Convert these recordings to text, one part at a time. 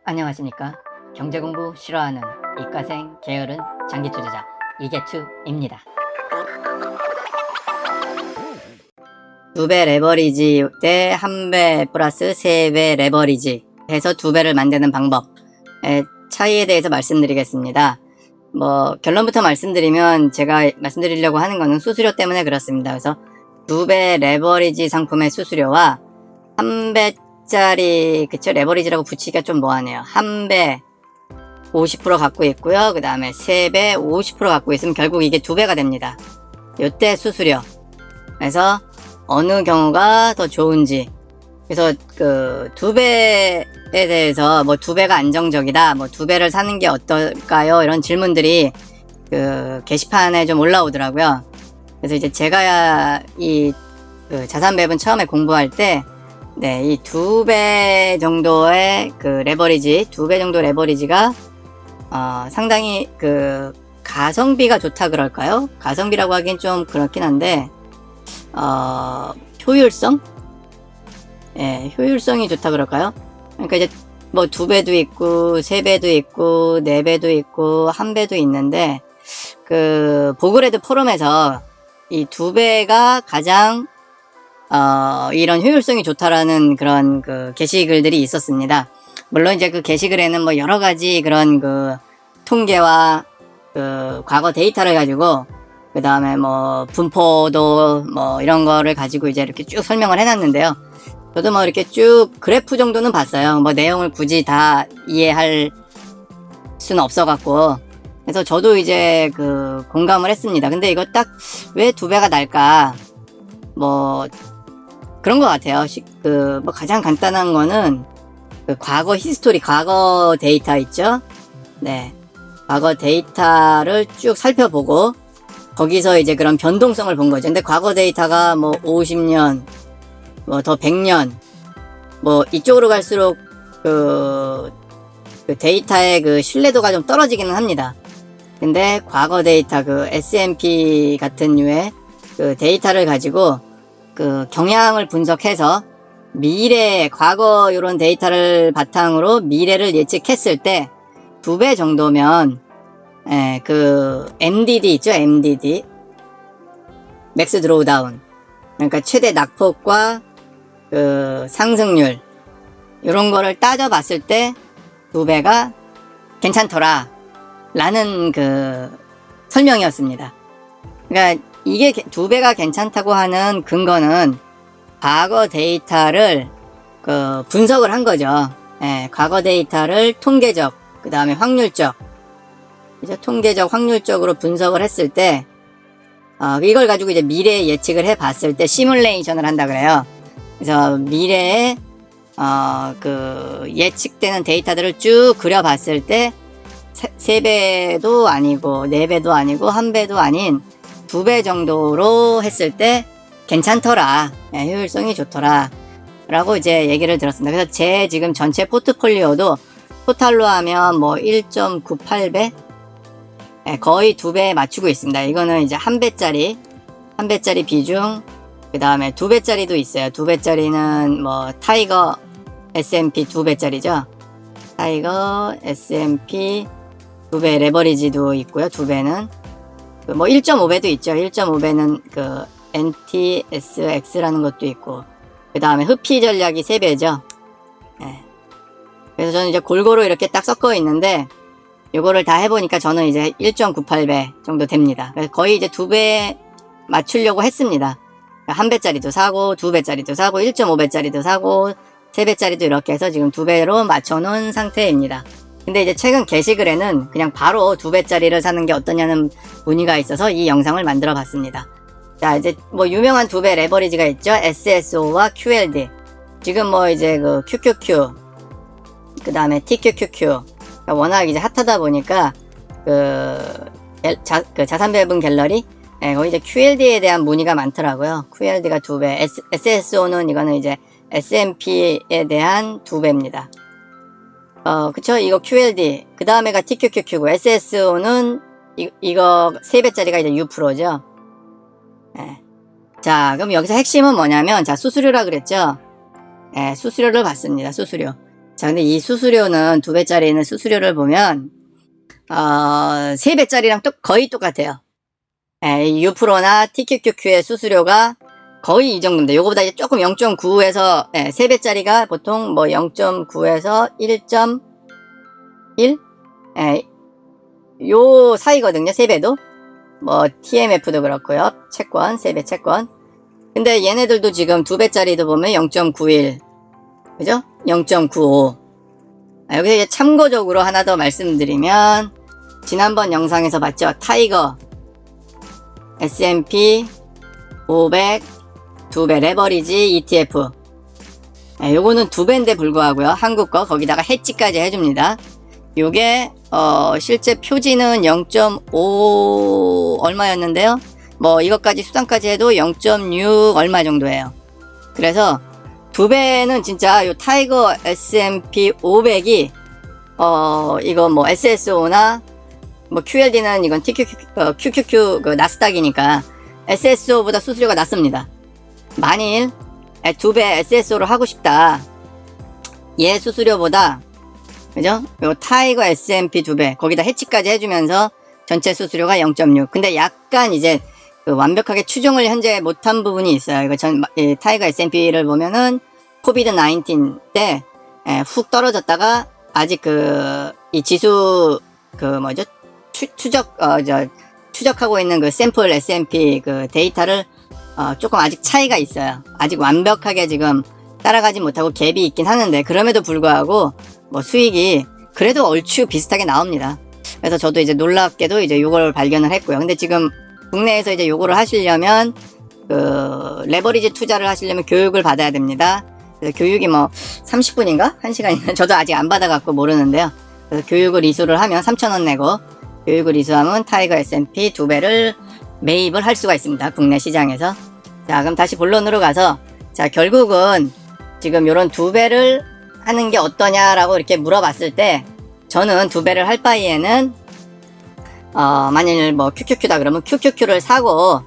안녕하십니까. 경제공부 싫어하는 이과생 게으른 장기투자자 이계투입니다. 2배 레버리지 대 1배 플러스 3배 레버리지 해서 2배를 만드는 방법의 차이에 대해서 말씀드리겠습니다. 결론부터 말씀드리면 제가 말씀드리려고 하는 거는 수수료 때문에 그렇습니다. 그래서 2배 레버리지 상품의 수수료와 1배짜리 레버리지라고 붙이기가 좀 뭐하네요. 1배 50% 갖고 있고요. 그 다음에 3배 50% 갖고 있으면 결국 이게 2배가 됩니다. 요때 수수료. 그래서 어느 경우가 더 좋은지. 그래서 2배에 대해서 2배가 안정적이다. 2배를 사는 게 어떨까요? 이런 질문들이 게시판에 좀 올라오더라고요. 그래서 이제 제가 이 자산 배분 처음에 공부할 때 이 2배 정도의 레버리지, 2배 정도 레버리지가 상당히 가성비가 좋다 그럴까요? 가성비라고 하긴 좀 그렇긴 한데 효율성? 예, 효율성이 좋다 그럴까요? 그러니까 이제 2배도 있고 3배도 있고 4배도 있고 1배도 있는데 보그레드 포럼에서 이 2배가 가장 이런 효율성이 좋다라는 그런 게시글들이 있었습니다. 물론 이제 게시글에는 여러 가지 그런 통계와 과거 데이터를 가지고 그 다음에 분포도 이런 거를 가지고 이제 이렇게 쭉 설명을 해놨는데요. 저도 이렇게 쭉 그래프 정도는 봤어요. 내용을 굳이 다 이해할 수는 없어갖고. 그래서 저도 이제 공감을 했습니다. 근데 이거 딱 왜 2배가 날까? 그런 것 같아요. 가장 간단한 거는 과거 히스토리, 과거 데이터 있죠? 네. 과거 데이터를 쭉 살펴보고 거기서 이제 그런 변동성을 본 거죠. 근데 과거 데이터가 50년, 더 100년, 이쪽으로 갈수록 데이터의 신뢰도가 좀 떨어지기는 합니다. 근데 과거 데이터, S&P 같은 류의 데이터를 가지고 경향을 분석해서 미래, 과거 요런 데이터를 바탕으로 미래를 예측했을 때 2배 정도면 MDD 있죠? MDD 맥스 드로우다운, 그러니까 최대 낙폭과 상승률 요런 거를 따져봤을 때 2배가 괜찮더라 라는 설명이었습니다. 그러니까 이게 2배가 괜찮다고 하는 근거는 과거 데이터를 분석을 한 거죠. 예, 과거 데이터를 통계적, 그 다음에 확률적, 이제 통계적, 확률적으로 분석을 했을 때, 이걸 가지고 이제 미래 예측을 해 봤을 때 시뮬레이션을 한다 그래요. 그래서 미래에, 예측되는 데이터들을 쭉 그려봤을 때, 3배도 아니고, 4배도 아니고, 1배도 아닌 2배 정도로 했을 때 괜찮더라. 예, 효율성이 좋더라. 라고 이제 얘기를 들었습니다. 그래서 제 지금 전체 포트폴리오도 토탈로 하면 1.98배? 예, 거의 2배에 맞추고 있습니다. 이거는 이제 1배짜리 비중, 그 다음에 2배짜리도 있어요. 2배짜리는 타이거 S&P 2배짜리죠. 타이거 S&P 2배 레버리지도 있고요. 2배는 1.5배도 있죠. 1.5배는 NTSX라는 것도 있고, 그 다음에 흡피 전략이 3배죠. 예. 그래서 저는 이제 골고루 이렇게 딱 섞어 있는데, 요거를 다 해보니까 저는 이제 1.98배 정도 됩니다. 그래서 거의 이제 2배 맞추려고 했습니다. 1배짜리도 사고, 2배짜리도 사고, 1.5배짜리도 사고, 3배짜리도 이렇게 해서 지금 2배로 맞춰놓은 상태입니다. 근데 이제 최근 게시글에는 그냥 바로 2배짜리를 사는 게 어떠냐는 문의가 있어서 이 영상을 만들어 봤습니다. 자, 이제 유명한 2배 레버리지가 있죠. SSO와 QLD. 지금 이제 QQQ, 그 다음에 TQQQ. 그러니까 워낙 이제 핫하다 보니까 자산 배분 갤러리, 거기 이제 QLD에 대한 문의가 많더라고요. QLD가 2배, SSO는 이거는 이제 S&P에 대한 2배입니다. 그쵸? 이거 QLD. 그 다음에가 TQQQ고, SSO는, 이거 3배짜리가 이제 U%죠. 예. 자, 그럼 여기서 핵심은 뭐냐면, 자, 수수료라 그랬죠? 예, 수수료를 받습니다. 수수료. 자, 근데 이 수수료는 2배짜리 있는 수수료를 보면 3배짜리랑 거의 똑같아요. U-Pro나 TQQQ의 수수료가 거의 이 정도입니다. 요거보다 이제 조금 0.9에서 3배짜리가 보통 뭐 0.9에서 1.1? 요 사이거든요. 3배도. 뭐 TMF도 그렇고요. 채권, 3배 채권. 근데 얘네들도 지금 2배짜리도 보면 0.91. 그죠? 0.95. 여기서 이제 참고적으로 하나 더 말씀드리면, 지난번 영상에서 봤죠? 타이거, S&P 500, 2배 레버리지 ETF. 요거는 2배인데 불구하고요. 한국 거, 거기다가 해지까지 해줍니다. 요게, 실제 표지는 0.5 얼마였는데요. 뭐, 이것까지 수당까지 해도 0.6 얼마 정도예요. 그래서, 2배는 진짜 요 타이거 S&P 500이 이거 뭐 SSO나 뭐 QLD는 이건 QQQ 그 나스닥이니까 SSO보다 수수료가 낮습니다. 만일 2배 SSO를 하고 싶다. 얘 수수료보다 그죠? 요 타이거 S&P 2배 거기다 해치까지 해주면서 전체 수수료가 0.6. 근데 약간 이제 그 완벽하게 추정을 현재 못한 부분이 있어요. 이거 타이거 S&P를 보면은 코비드 19 때 훅 떨어졌다가 아직 이 지수 뭐죠? 추적하고 있는 그 샘플 S&P 그 데이터를 조금 아직 차이가 있어요. 아직 완벽하게 지금 따라가지 못하고 갭이 있긴 하는데 그럼에도 불구하고 뭐 수익이 그래도 얼추 비슷하게 나옵니다. 그래서 저도 이제 놀랍게도 이제 요걸 발견을 했고요. 근데 지금 국내에서 이제 요거를 하시려면 그 레버리지 투자를 하시려면 교육을 받아야 됩니다. 그래서 교육이 뭐 30분인가? 1시간인가? 저도 아직 안 받아갖고 모르는데요. 그래서 교육을 이수를 하면 3,000원 내고 교육을 이수하면 타이거 S&P 2배를 매입을 할 수가 있습니다. 국내 시장에서. 자, 그럼 다시 본론으로 가서 자, 결국은 지금 요런 2배를 하는 게 어떠냐라고 이렇게 물어봤을 때 저는 2배를 할 바에는 만일 뭐 QQQ다 그러면 QQQ를 사고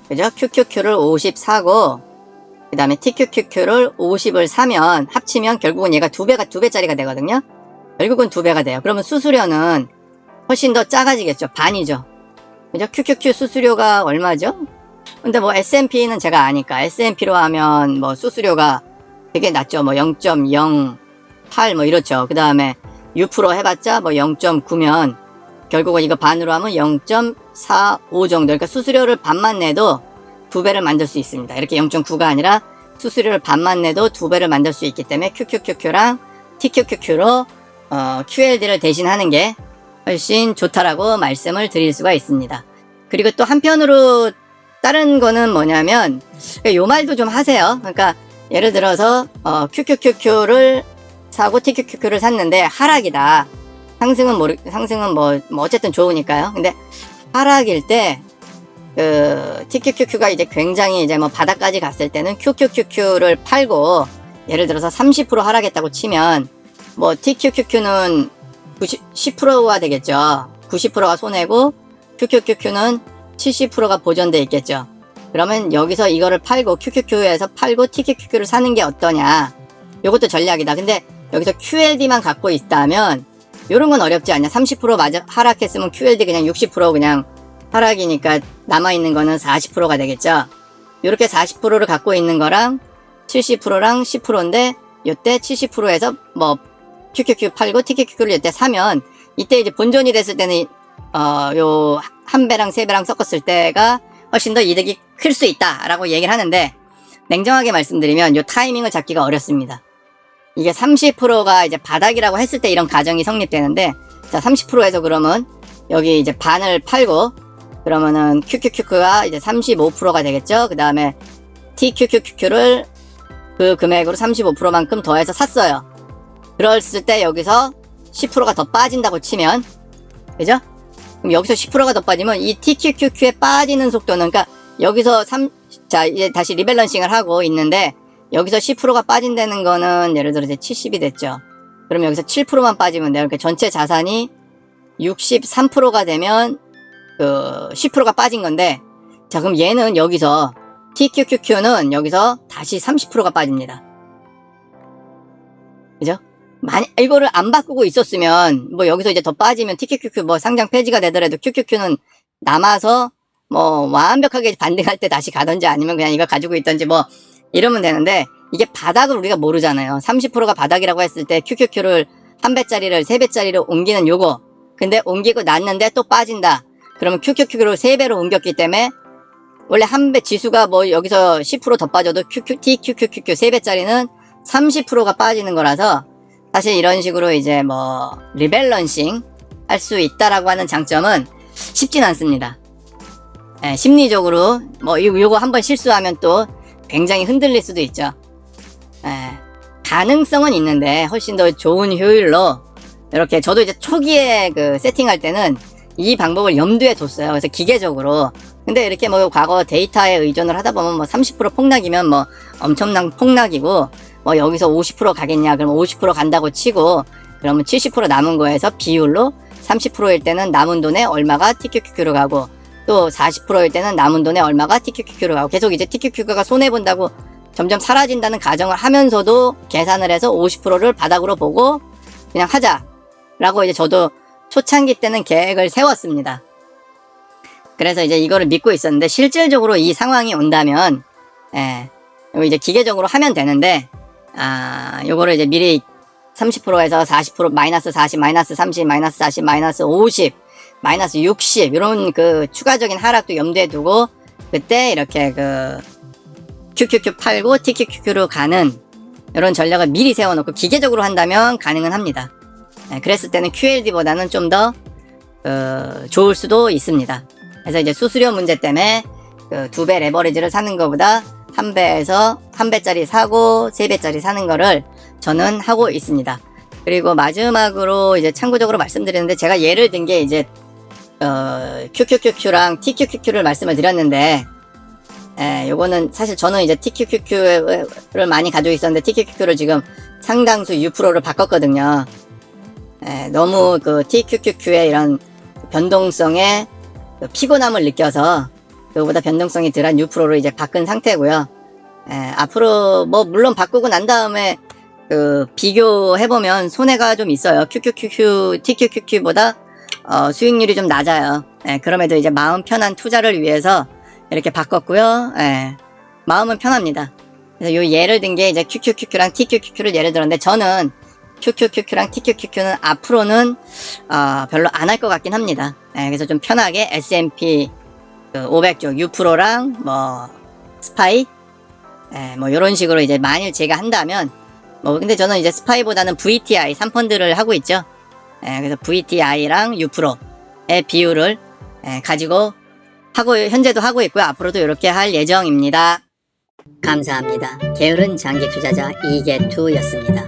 그죠? QQQ를 50 사고 그 다음에 TQQQ를 50을 사면 합치면 결국은 얘가 2배짜리가 되거든요. 결국은 2배가 돼요. 그러면 수수료는 훨씬 더 작아지겠죠. 반이죠. 그죠? QQQ 수수료가 얼마죠? 근데 뭐 S&P는 제가 아니까 S&P로 하면 뭐 수수료가 되게 낮죠. 뭐 0.08 뭐 이렇죠. 그 다음에 U-Pro 해봤자 뭐 0.9면 결국은 이거 반으로 하면 0.45 정도. 그러니까 수수료를 반만 내도 2배를 만들 수 있습니다. 이렇게 0.9가 아니라 수수료를 반만 내도 2배를 만들 수 있기 때문에 QQQQ랑 TQQQ로 QLD를 대신하는 게 훨씬 좋다라고 말씀을 드릴 수가 있습니다. 그리고 또 한편으로 다른 거는 뭐냐면 요 말도 좀 하세요. 그러니까 예를 들어서 QQQQ를 사고 TQQQ를 샀는데 하락이다. 상승은 뭐 어쨌든 좋으니까요. 근데 하락일 때 TQQQ가 이제 굉장히 이제 뭐 바닥까지 갔을 때는 QQQQ를 팔고 예를 들어서 30% 하락했다고 치면 뭐 TQQQ는 10%가 되겠죠. 90%가 손해고 QQQQ는 70%가 보전돼 있겠죠. 그러면 여기서 이거를 팔고 QQQ에서 팔고 TQQQ를 사는 게 어떠냐. 요것도 전략이다. 근데 여기서 QLD만 갖고 있다면 요런 건 어렵지 않냐. 30% 맞아 하락했으면 QLD 그냥 60% 그냥 하락이니까 남아있는 거는 40%가 되겠죠. 요렇게 40%를 갖고 있는 거랑 70%랑 10%인데 요때 70%에서 뭐 QQQ 팔고 TQQQ를 요때 사면 이때 이제 본전이 됐을 때는 요 한 배랑 세 배랑 섞었을 때가 훨씬 더 이득이 클 수 있다라고 얘기를 하는데 냉정하게 말씀드리면 요 타이밍을 잡기가 어렵습니다. 이게 30%가 이제 바닥이라고 했을 때 이런 가정이 성립되는데 자 30%에서 그러면 여기 이제 반을 팔고 그러면은 QQQQ가 이제 35%가 되겠죠. 그 다음에 TQQQ를 그 금액으로 35%만큼 더해서 샀어요. 그랬을 때 여기서 10%가 더 빠진다고 치면 그죠? 그럼 여기서 10%가 더 빠지면 이 TQQQ에 빠지는 속도는 그러니까 여기서 자 이제 다시 리밸런싱을 하고 있는데 여기서 10%가 빠진다는 거는 예를 들어 이제 70이 됐죠. 그럼 여기서 7%만 빠지면 돼요. 그러니까 전체 자산이 63%가 되면 그 10%가 빠진 건데 자 그럼 얘는 여기서 TQQQ는 여기서 다시 30%가 빠집니다. 그죠? 이거를 안 바꾸고 있었으면, 뭐 여기서 이제 더 빠지면 TQQQ 뭐 상장 폐지가 되더라도 QQQ는 남아서 뭐 완벽하게 반등할 때 다시 가든지 아니면 그냥 이거 가지고 있든지 뭐 이러면 되는데, 이게 바닥을 우리가 모르잖아요. 30%가 바닥이라고 했을 때 QQQ를 한 배짜리를 3배짜리로 옮기는 요거. 근데 옮기고 났는데 또 빠진다. 그러면 QQQ를 3배로 옮겼기 때문에 원래 한 배 지수가 뭐 여기서 10% 더 빠져도 TQQQ 3배짜리는 30%가 빠지는 거라서, 사실 이런 식으로 이제 뭐 리밸런싱 할 수 있다라고 하는 장점은 쉽진 않습니다. 예, 심리적으로 뭐 요거 한번 실수하면 또 굉장히 흔들릴 수도 있죠. 예, 가능성은 있는데 훨씬 더 좋은 효율로, 이렇게 저도 이제 초기에 그 세팅할 때는 이 방법을 염두에 뒀어요. 그래서 기계적으로. 근데 이렇게 뭐 과거 데이터에 의존을 하다 보면 뭐 30% 폭락이면 뭐 엄청난 폭락이고, 뭐 여기서 50% 가겠냐 그러면 50% 간다고 치고, 그러면 70% 남은 거에서 비율로 30%일 때는 남은 돈에 얼마가 TQQQ로 가고, 또 40%일 때는 남은 돈에 얼마가 TQQQ로 가고, 계속 이제 TQQQ가 손해본다고 점점 사라진다는 가정을 하면서도 계산을 해서 50%를 바닥으로 보고 그냥 하자라고 이제 저도 초창기 때는 계획을 세웠습니다. 그래서 이제 이거를 믿고 있었는데, 실질적으로 이 상황이 온다면, 이거 이제 기계적으로 하면 되는데, 요거를 이제 미리 30%에서 40%, 마이너스 40, 마이너스 30, 마이너스 40, 마이너스 50, 마이너스 60, 이런 그 추가적인 하락도 염두에 두고, 그때 이렇게 그 QQQ 팔고 TQQQ로 가는 이런 전략을 미리 세워놓고 기계적으로 한다면 가능은 합니다. 그랬을 때는 QLD보다는 좀 더 좋을 수도 있습니다. 그래서 이제 수수료 문제 때문에 그 2배 레버리지를 사는 것보다 1배에서 1배짜리 사고 3배짜리 사는 거를 저는 하고 있습니다. 그리고 마지막으로 이제 참고적으로 말씀드리는데, 제가 예를 든 게 이제 QQQQ랑 TQQQ를 말씀을 드렸는데, 요거는 사실 저는 이제 TQQQ를 많이 가지고 있었는데 TQQQ를 지금 상당수 U%를 바꿨거든요. 너무 그 TQQQ의 이런 변동성에 피곤함을 느껴서 그거보다 변동성이 덜한 U%를 이제 바꾼 상태고요. 앞으로 뭐 물론 바꾸고 난 다음에 그 비교해보면 손해가 좀 있어요. TQQQ보다 수익률이 좀 낮아요. 그럼에도 이제 마음 편한 투자를 위해서 이렇게 바꿨고요. 마음은 편합니다. 그래서 요 예를 든 게 이제 QQQQ랑 TQQQ를 예를 들었는데, 저는 QQQQ랑 TQQQ는 앞으로는 별로 안 할 것 같긴 합니다. 그래서 좀 편하게 S&P 500쪽 U%랑 뭐 스파이 뭐 이런 식으로 이제 만일 제가 한다면, 뭐 근데 저는 이제 스파이보다는 VTI 3펀드를 하고 있죠. 그래서 VTI랑 U%의 비율을 가지고 현재도 하고 있고요. 앞으로도 이렇게 할 예정입니다. 감사합니다. 게으른 장기 투자자 이계투였습니다.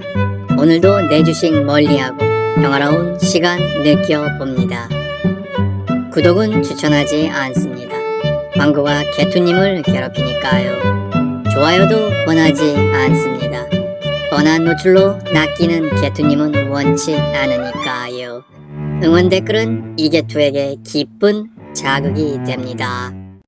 오늘도 내 주식 멀리하고 평화로운 시간 느껴봅니다. 구독은 추천하지 않습니다. 광고가 개투님을 괴롭히니까요. 좋아요도 원하지 않습니다. 뻔한 노출로 낚이는 개투님은 원치 않으니까요. 응원 댓글은 이개투에게 기쁜 자극이 됩니다.